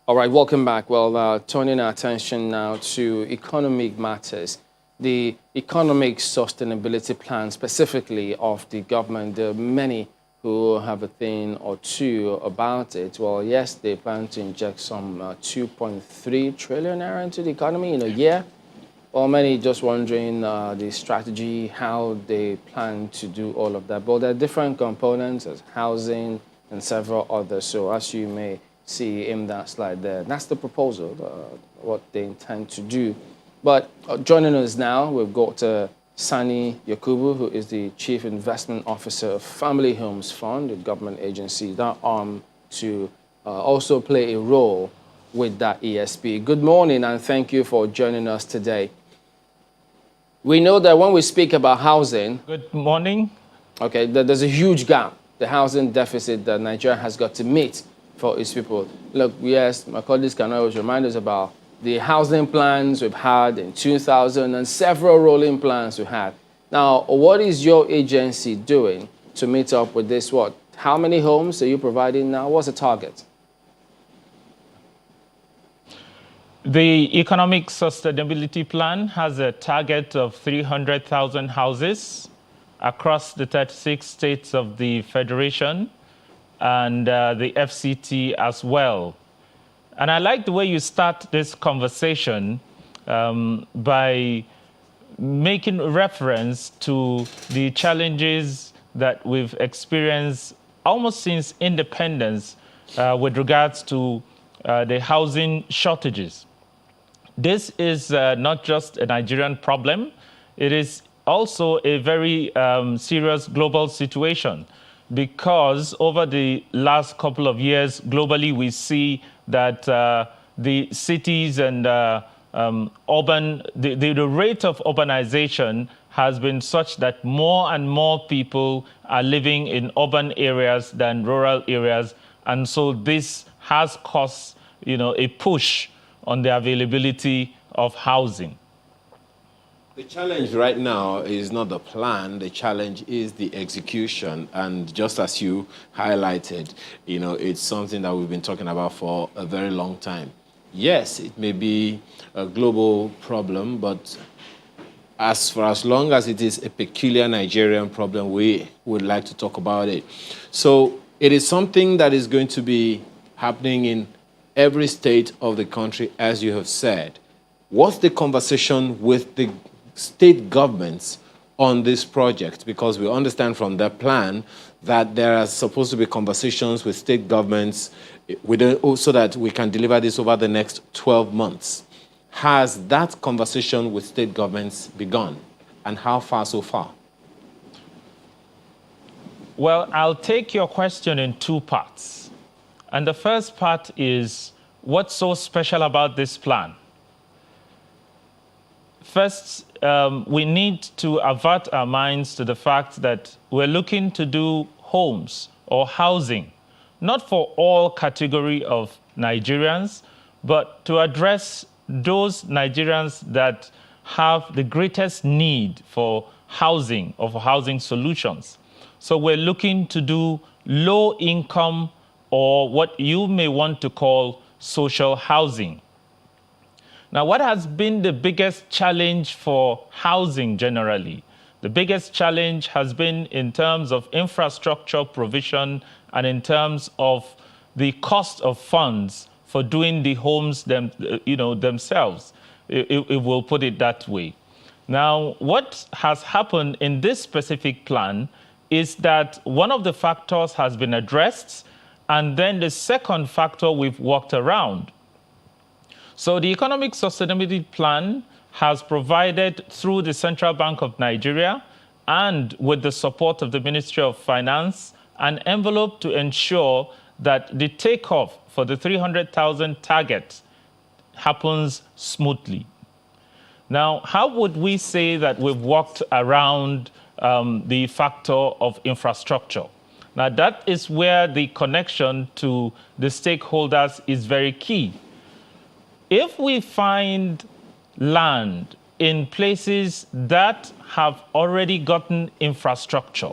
All right, welcome back. Well, turning our attention now to economic matters. The economic sustainability plan, specifically of the government, there are many who have a thing or two about it. Well, yes, they plan to inject some 2.3 trillion naira into the economy in a year. Well, many just wondering the strategy, how they plan to do all of that. But there are different components as housing and several others. So as you may see in that slide there, that's the proposal, what they intend to do. But joining us now, we've got Sani Yakubu, who is the Chief Investment Officer of Family Homes Fund, a government agency that arm to also play a role with that ESP. Good morning, and thank you for joining us today. We know that when we speak about housing... Good morning. Okay, there's a huge gap, the housing deficit that Nigeria has got to meet for its people. Look, yes, my colleagues can always remind us about the housing plans we've had in 2000 and several rolling plans we had. Now, what is your agency doing to meet up with this? How many homes are you providing now? What's the target? The Economic Sustainability Plan has a target of 300,000 houses across the 36 states of the Federation and the FCT as well. And I like the way you start this conversation by making reference to the challenges that we've experienced almost since independence with regards to the housing shortages. This is not just a Nigerian problem. It is also a very serious global situation because over the last couple of years, globally, we see that the cities and the rate of urbanization has been such that more and more people are living in urban areas than rural areas. And so this has caused, a push on the availability of housing. The challenge right now is not the plan, the challenge is the execution. And just as you highlighted, it's something that we've been talking about for a very long time. Yes, it may be a global problem, but for as long as it is a peculiar Nigerian problem, we would like to talk about it. So it is something that is going to be happening in every state of the country, as you have said. What's the conversation with the state governments on this project? Because we understand from the plan that there are supposed to be conversations with state governments so that we can deliver this over the next 12 months. Has that conversation with state governments begun? And how far so far? Well, I'll take your question in two parts. And the first part is, what's so special about this plan? First, we need to avert our minds to the fact that we're looking to do homes or housing, not for all category of Nigerians, but to address those Nigerians that have the greatest need for housing or for housing solutions. So we're looking to do low income or what you may want to call social housing. Now, what has been the biggest challenge for housing generally? The biggest challenge has been in terms of infrastructure provision and in terms of the cost of funds for doing the homes themselves. It will put it that way. Now, what has happened in this specific plan is that one of the factors has been addressed, and then the second factor we've worked around. So the Economic Sustainability Plan has provided through the Central Bank of Nigeria and with the support of the Ministry of Finance an envelope to ensure that the takeoff for the 300,000 target happens smoothly. Now, how would we say that we've worked around the factor of infrastructure? Now, that is where the connection to the stakeholders is very key. If we find land in places that have already gotten infrastructure,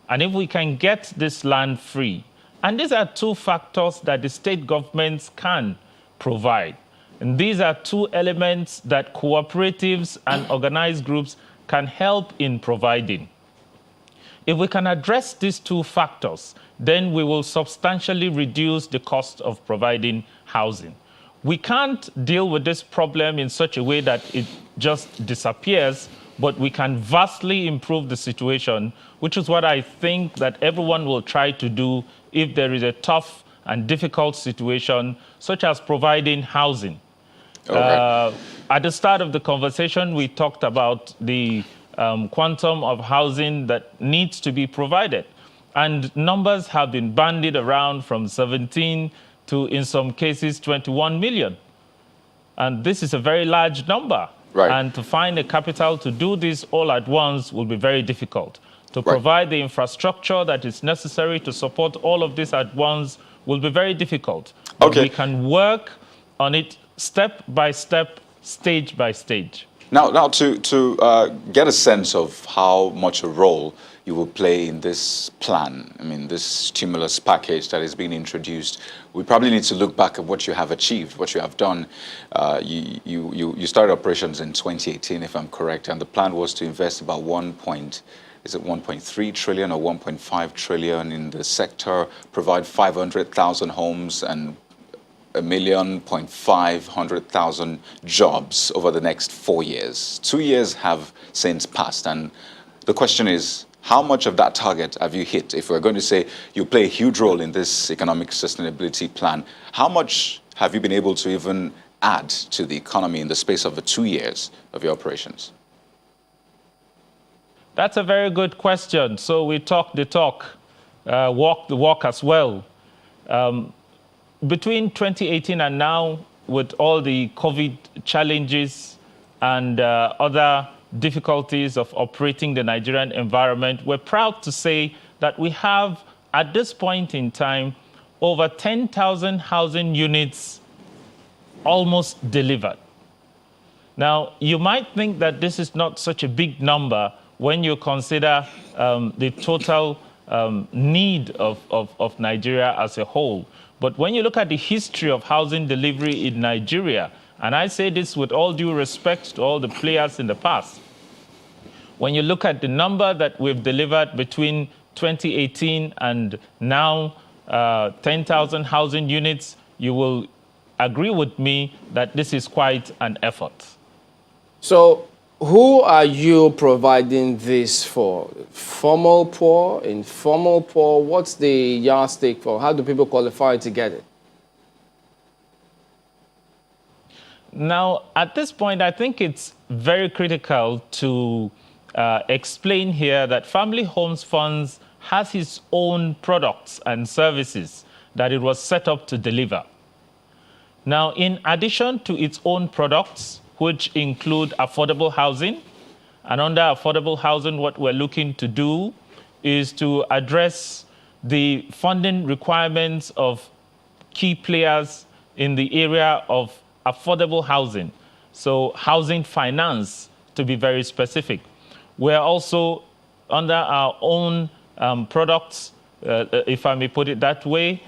and if we can get this land free, and these are two factors that the state governments can provide. And these are two elements that cooperatives and organized groups can help in providing. If we can address these two factors, then we will substantially reduce the cost of providing housing. We can't deal with this problem in such a way that it just disappears, but we can vastly improve the situation, which is what I think that everyone will try to do if there is a tough and difficult situation, such as providing housing. Okay. At the start of the conversation, we talked about the quantum of housing that needs to be provided. And numbers have been bandied around from 17 to, in some cases, 21 million. And this is a very large number. Right. And to find the capital to do this all at once will be very difficult. To provide the infrastructure that is necessary to support all of this at once will be very difficult. But we can work on it step by step, stage by stage. Now to get a sense of how much a role you will play in this plan, I mean, this stimulus package that is being introduced, we probably need to look back at what you have achieved, what you have done. You started operations in 2018, if I'm correct, and the plan was to invest about 1.3 trillion or 1.5 trillion in the sector, provide 500,000 homes and 1,500,000 jobs over the next 4 years. 2 years have since passed, and the question is, how much of that target have you hit? If we're going to say you play a huge role in this economic sustainability plan, how much have you been able to even add to the economy in the space of the 2 years of your operations? That's a very good question. So we talk the talk, walk the walk as well. Between 2018 and now, with all the COVID challenges and other difficulties of operating the Nigerian environment, we're proud to say that we have, at this point in time, over 10,000 housing units almost delivered. Now, you might think that this is not such a big number when you consider the total need of Nigeria as a whole. But when you look at the history of housing delivery in Nigeria, and I say this with all due respect to all the players in the past, when you look at the number that we've delivered between 2018 and now, 10,000 housing units, you will agree with me that this is quite an effort. So who are you providing this for? Formal poor, informal poor? What's the yardstick for? How do people qualify to get it? Now, at this point, I think it's very critical to explain here that Family Homes Funds has its own products and services that it was set up to deliver. Now, in addition to its own products, which include affordable housing, and under affordable housing, what we're looking to do is to address the funding requirements of key players in the area of affordable housing. So housing finance, to be very specific. We're also, under our own products, if I may put it that way,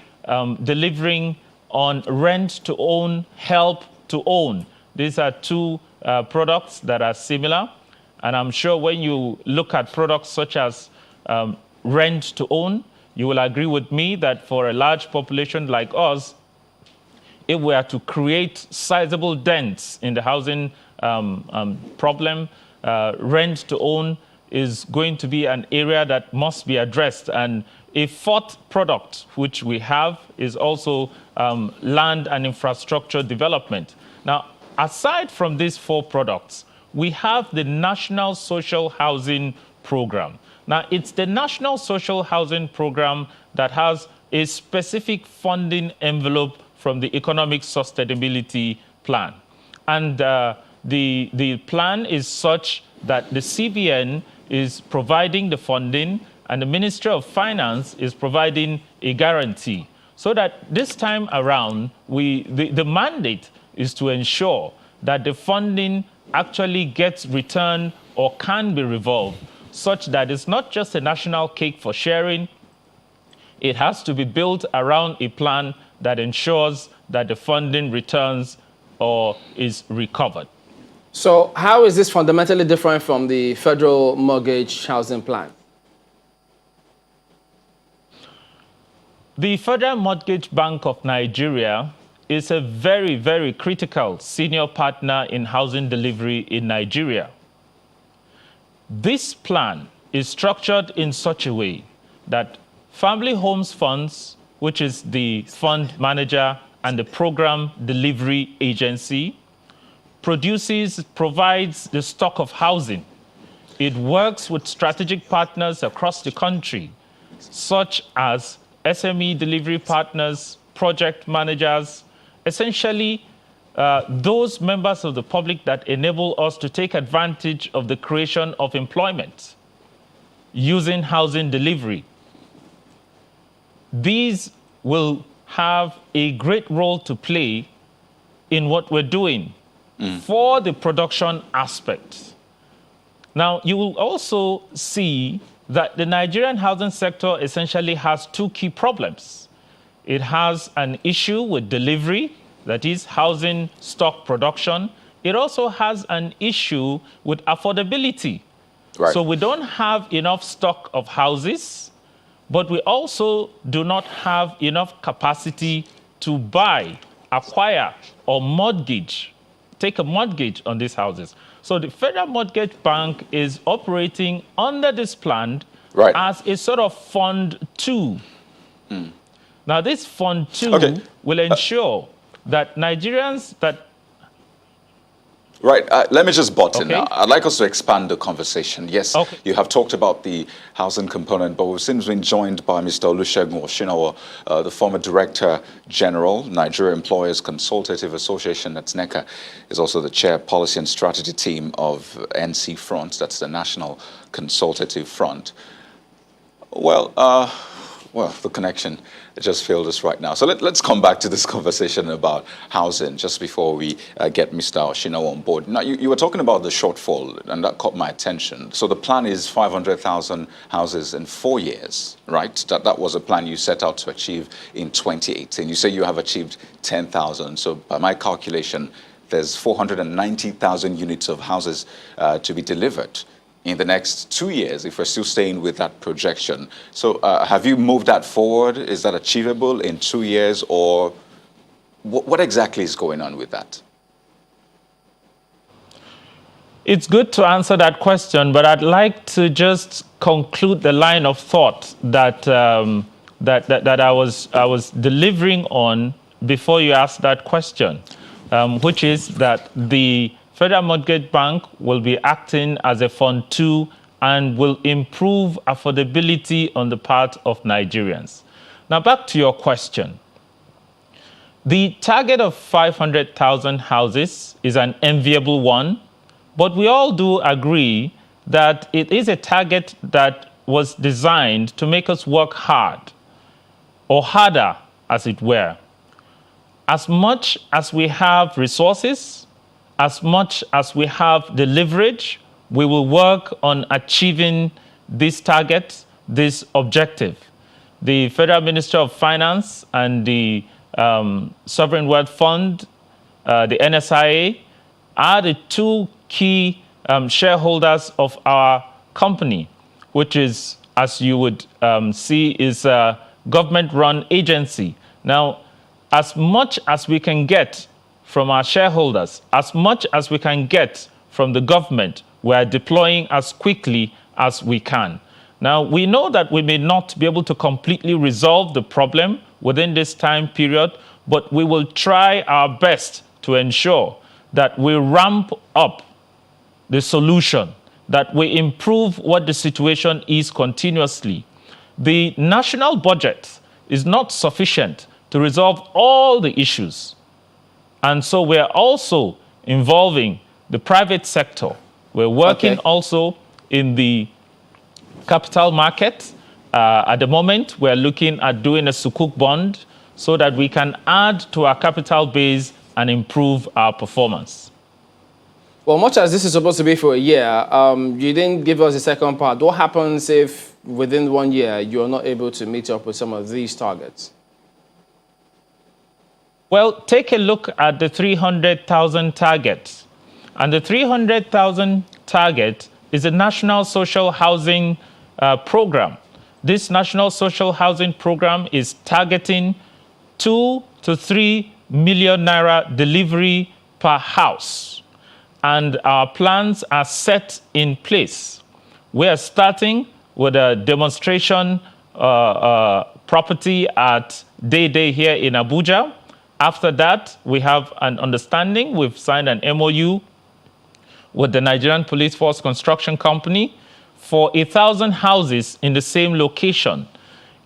delivering on rent-to-own, help-to-own. These are two products that are similar. And I'm sure when you look at products such as rent-to-own, you will agree with me that for a large population like us, if we are to create sizable dents in the housing problem, rent-to-own is going to be an area that must be addressed. And a fourth product, which we have, is also land and infrastructure development. Now, aside from these four products, we have the National Social Housing Program. Now, it's the National Social Housing Program that has a specific funding envelope from the Economic Sustainability Plan. And the plan is such that the CBN is providing the funding and the Ministry of Finance is providing a guarantee. So that this time around, the mandate is to ensure that the funding actually gets returned or can be revolved, such that it's not just a national cake for sharing. It has to be built around a plan that ensures that the funding returns or is recovered. So how is this fundamentally different from the federal mortgage housing plan? The Federal Mortgage Bank of Nigeria is a very, very critical senior partner in housing delivery in Nigeria. This plan is structured in such a way that Family Homes Funds, which is the fund manager and the program delivery agency, provides the stock of housing. It works with strategic partners across the country, such as SME delivery partners, project managers, essentially those members of the public that enable us to take advantage of the creation of employment using housing delivery. These will have a great role to play in what we're doing for the production aspect. Now, you will also see that the Nigerian housing sector essentially has two key problems. It has an issue with delivery, that is housing stock production. It also has an issue with affordability. Right. So we don't have enough stock of houses, but we also do not have enough capacity to buy, acquire, or take a mortgage on these houses. So the Federal Mortgage Bank is operating under this plan as a sort of Fund 2. Now, this Fund 2 will ensure that Nigerians that... Let me just butt in now. I'd like us to expand the conversation. Yes, you have talked about the housing component, but we've since been joined by Mr. Olusegun Oshinawa, the former Director General, Nigeria Employers Consultative Association, that's NECA, is also the Chair Policy and Strategy Team of NC Front, that's the National Consultative Front. Well, the connection just failed us right now. So let's come back to this conversation about housing just before we get Mr. Oshinawa on board. Now, you were talking about the shortfall, and that caught my attention. So the plan is 500,000 houses in 4 years, right? That was a plan you set out to achieve in 2018. You say you have achieved 10,000. So by my calculation, there's 490,000 units of houses to be delivered in the next 2 years, if we're still staying with that projection. So have you moved that forward? Is that achievable in 2 years, or what exactly is going on with that? It's good to answer that question, but I'd like to just conclude the line of thought that I was delivering on before you asked that question, which is that the Federal Mortgage Bank will be acting as a Fund 2 and will improve affordability on the part of Nigerians. Now, back to your question. The target of 500,000 houses is an enviable one, but we all do agree that it is a target that was designed to make us work hard, or harder, as it were. As much as we have resources, as much as we have the leverage, we will work on achieving this target, this objective. The Federal Ministry of Finance and the Sovereign Wealth Fund, the NSIA, are the two key shareholders of our company, which is, as you would see, is a government-run agency. Now, as much as we can get from our shareholders, as much as we can get from the government, we are deploying as quickly as we can. Now, we know that we may not be able to completely resolve the problem within this time period, but we will try our best to ensure that we ramp up the solution, that we improve what the situation is continuously. The national budget is not sufficient to resolve all the issues. And so we're also involving the private sector. We're working also in the capital market. At the moment, we're looking at doing a sukuk bond so that we can add to our capital base and improve our performance. Well, much as this is supposed to be for a year, you didn't give us the second part. What happens if within 1 year you're not able to meet up with some of these targets? Well, take a look at the 300,000 target. And the 300,000 target is a national social housing program. This national social housing program is targeting 2 to 3 million naira delivery per house. And our plans are set in place. We are starting with a demonstration property at Day here in Abuja. After that, we have an understanding. We've signed an MOU with the Nigerian Police Force Construction Company for 1,000 houses in the same location.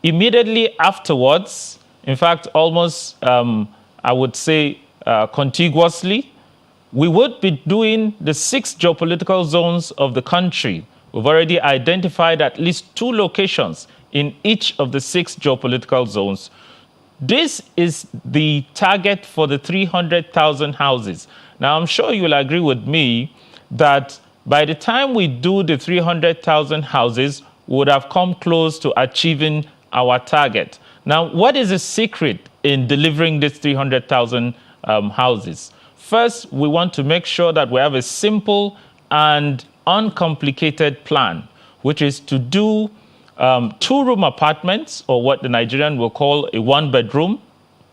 Immediately afterwards, in fact, almost, I would say, contiguously, we would be doing the 6 geopolitical zones of the country. We've already identified at least 2 locations in each of the 6 geopolitical zones. This is the target for the 300,000 houses. Now, I'm sure you'll agree with me that by the time we do the 300,000 houses, we would have come close to achieving our target. Now, what is the secret in delivering these 300,000 houses? First, we want to make sure that we have a simple and uncomplicated plan, which is to do 2-room apartments, or what the Nigerian will call a 1-bedroom.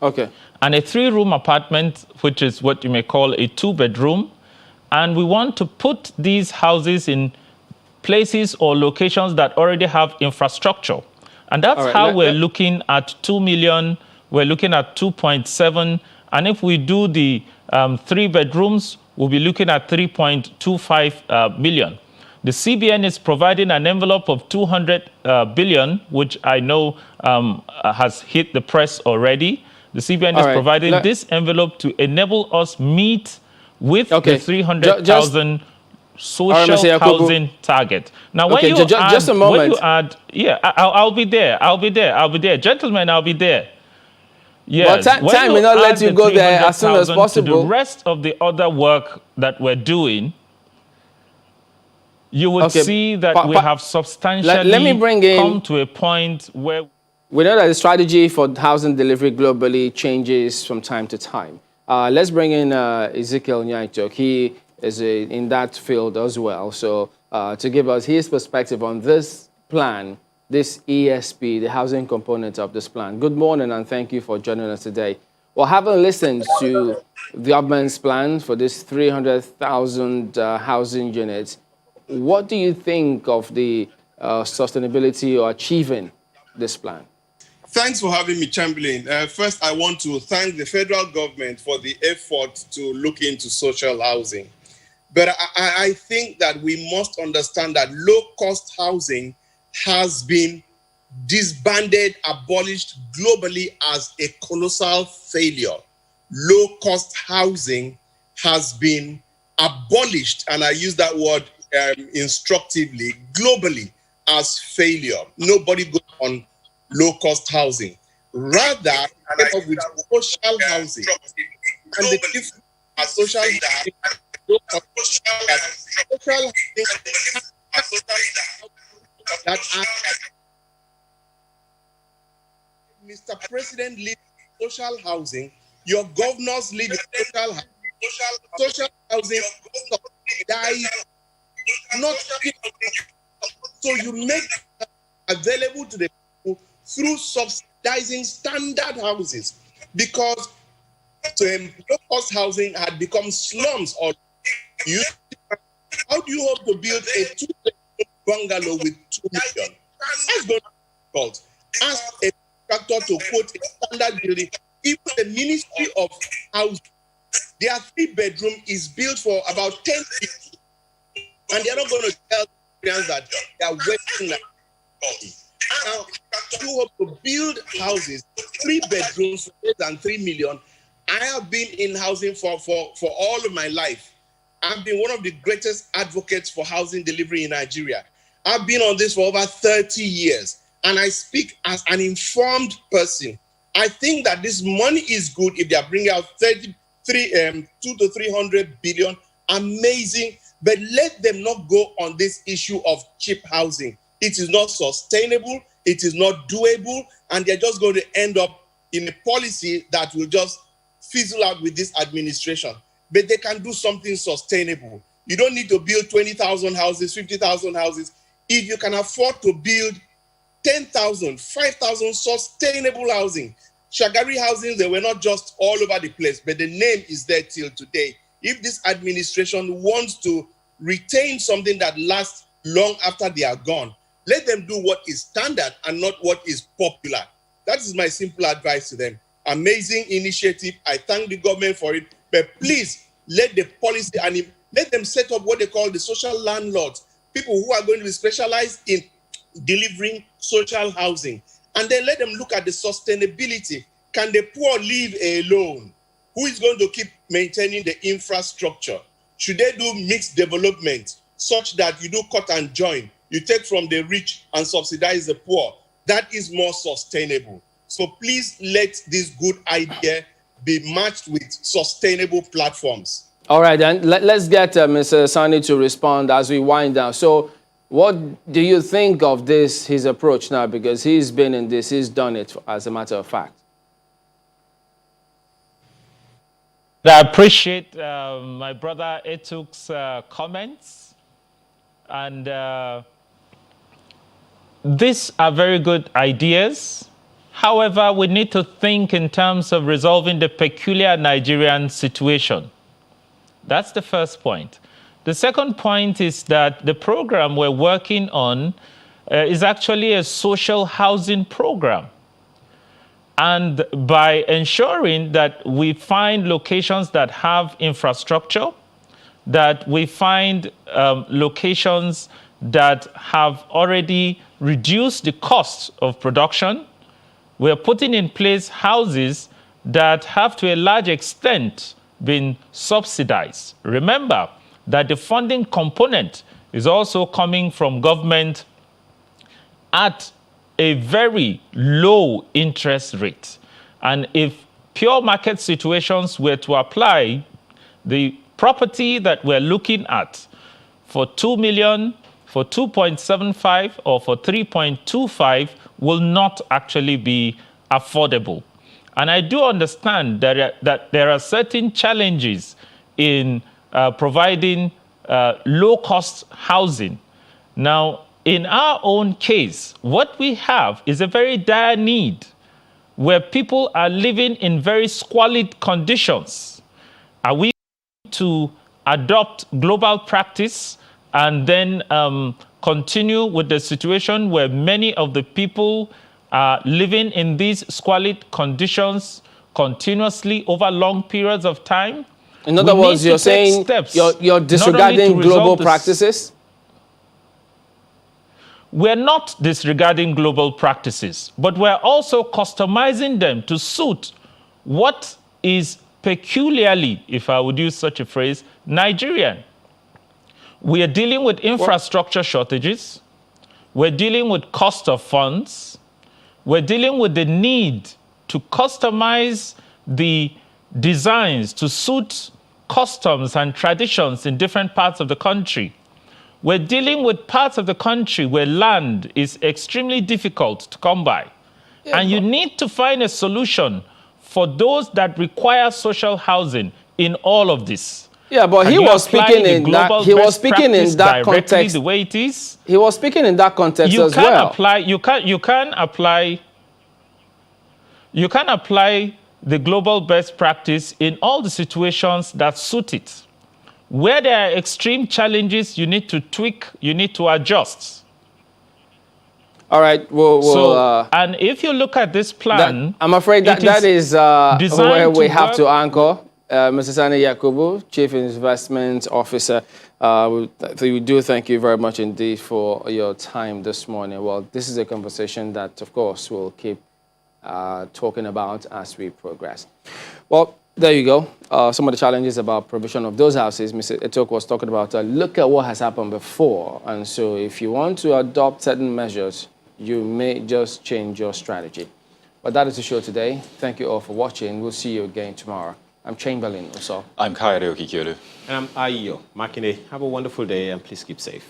Okay. And a 3-room apartment, which is what you may call a 2-bedroom. And we want to put these houses in places or locations that already have infrastructure. And that's how we're looking at 2 million. We're looking at 2.7. And if we do the 3 bedrooms, we'll be looking at 3.25 million. The CBN is providing an envelope of 200 billion, which I know has hit the press already. The CBN is providing this envelope to enable us meet with the 300,000 social housing target. Now, when you add, just a moment. When you add, yeah, I'll be there. I'll be there. Gentlemen, I'll be there. Yes. Well, time may not let you go there as soon as possible. To the rest of the other work that we're doing, you would see that we have substantially come to a point where... We know that the strategy for housing delivery globally changes from time to time. Let's bring in Ezekiel Nyaito. He is in that field as well. So to give us his perspective on this plan, this ESP, the housing component of this plan. Good morning, and thank you for joining us today. Well, having listened to the government's plan for this 300,000 housing units, what do you think of the sustainability or achieving this plan? Thanks for having me, Chamberlain. First, I want to thank the federal government for the effort to look into social housing. But I think that we must understand that low-cost housing has been disbanded, abolished globally as a colossal failure. Low-cost housing has been abolished, and I use that word instructively, globally as failure. Nobody goes on low-cost housing. Rather, with social housing, and the difference social housing, that Mr. President lives in social housing, your governors live in social housing. Social housing dies not, so you make available to the people through subsidizing standard houses, because low-cost housing had become slums. Or how do you hope to build a 2-bedroom bungalow with 2 million? That's going to be difficult. Ask a contractor to quote a standard building. Even the Ministry of Housing, their 3-bedroom is built for about 10 people, and they're not going to tell Nigerians that they are wasting that. Now, you hope to build houses, 3 bedrooms for less than 3 million. I have been in housing for all of my life. I've been one of the greatest advocates for housing delivery in Nigeria. I've been on this for over 30 years, and I speak as an informed person. I think that this money is good if they are bringing out 2 to 300 billion. Amazing, but let them not go on this issue of cheap housing. It is not sustainable, it is not doable, and they're just going to end up in a policy that will just fizzle out with this administration, but they can do something sustainable. You don't need to build 20,000 houses, 50,000 houses. If you can afford to build 10,000, 5,000 sustainable housing. Shagari housing, they were not just all over the place, but the name is there till today. If this administration wants to retain something that lasts long after they are gone, let them do what is standard and not what is popular. That is my simple advice to them. Amazing initiative. I thank the government for it, but please let the policy and let them set up what they call the social landlords, people who are going to be specialized in delivering social housing. And then let them look at the sustainability. Can the poor live alone? Who is going to keep maintaining the infrastructure? Should they do mixed development such that you do cut and join? You take from the rich and subsidize the poor. That is more sustainable. So please let this good idea be matched with sustainable platforms. All right, then let's get Mr. Sani to respond as we wind down. So what do you think of this, his approach now? Because he's been in this, he's done it, as a matter of fact. I appreciate my brother Etuk's comments. And these are very good ideas. However, we need to think in terms of resolving the peculiar Nigerian situation. That's the first point. The second point is that the program we're working on is actually a social housing program. And by ensuring that we find locations that have infrastructure, that we find locations that have already reduced the cost of production, we're putting in place houses that have to a large extent been subsidized. Remember that the funding component is also coming from government at a very low interest rate. And if pure market situations were to apply, the property that we're looking at for 2 million, for 2.75 or for 3.25 will not actually be affordable. And I do understand that there are certain challenges in providing low-cost housing. Now, in our own case, what we have is a very dire need where people are living in very squalid conditions. Are we going to adopt global practice and then continue with the situation where many of the people are living in these squalid conditions continuously over long periods of time? In other words, you're saying you're disregarding global practices? We're not disregarding global practices, but we're also customizing them to suit what is peculiarly, if I would use such a phrase, Nigerian. We are dealing with infrastructure shortages. We're dealing with cost of funds. We're dealing with the need to customize the designs to suit customs and traditions in different parts of the country. We're dealing with parts of the country where land is extremely difficult to come by. Yeah, and you need to find a solution for those that require social housing in all of this. Yeah, but he was speaking in that. He was speaking in that context. The way it is. He was speaking in that context as well. You can apply the global best practice in all the situations that suit it. Where there are extreme challenges, you need to tweak, you need to adjust. All right. And if you look at this plan, I'm afraid that is where we have to anchor. Mr. Sani Yakubu, Chief Investment Officer, we do thank you very much indeed for your time this morning. Well, this is a conversation that, of course, we'll keep talking about as we progress. Well, there you go. Some of the challenges about provision of those houses, Mr. Etok was talking about, look at what has happened before. And so if you want to adopt certain measures, you may just change your strategy. But that is the show today. Thank you all for watching. We'll see you again tomorrow. I'm Chamberlain also. I'm Kayode Okikiolu. And I'm Ayo Makinde. Have a wonderful day and please keep safe.